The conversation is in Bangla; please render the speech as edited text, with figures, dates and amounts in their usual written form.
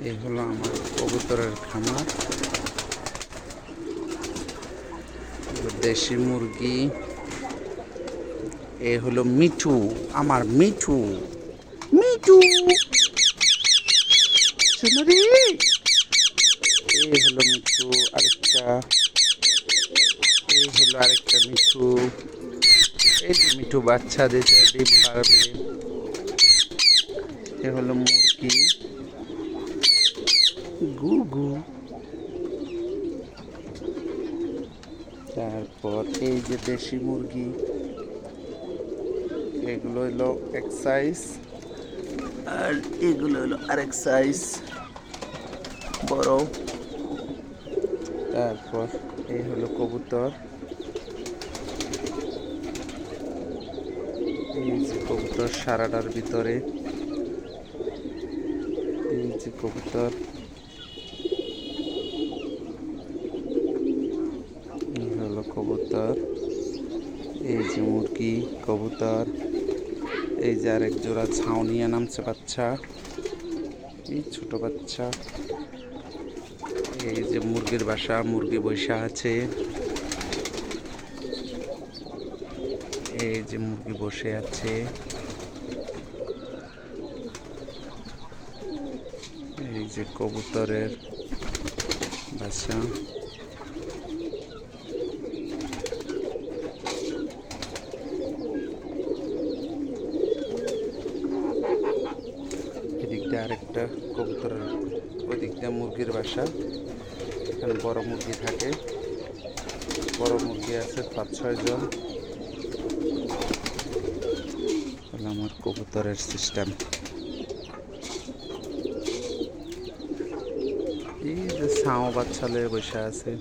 এই হলো আমার কবুতরের খামার। দেশি মুরগি। এ হলো মিঠু, আমার মিঠু। মিঠু শোনো রে। এই হলো মিঠু আরেকটা। এই হলো আরেকটা মিঠু। এই যে মিঠু বাচ্চা দিয়েছে, ডিম পারবে। এ হলো মুরগি গুগু। তারপর এই যে দেশি মুরগি, এগুলো হলো এক সাইজ, আর এগুলো হলো আরেক সাইজ বড়। তারপর এই হলো কবুতর। এই যে কবুতর সারাটার ভিতরে। এই যে কবুতর। এই হলো কবুতর। এই যে মুরগি, কবুতর। এই যে আরেক জোড়া ছাউনিয়া নামছে বাচ্চা। এই ছোট বাচ্চা। এই যে মুরগির বাসা, মুরগি বৈশা আছে। এই যে মুরগি বসে আছে। এই যে কবুতরের বাসা। এদিক দিয়ে আরেকটা কবুতরের, ওই দিক দিয়ে মুরগির বাসা। এখানে বড় মুরগি থাকে, বড় মুরগি আছে 5-6 জন। তাহলে আমার কবুতরের সিস্টেম। এই যে ছাও বাচ্চা লয়ে বসে আছে।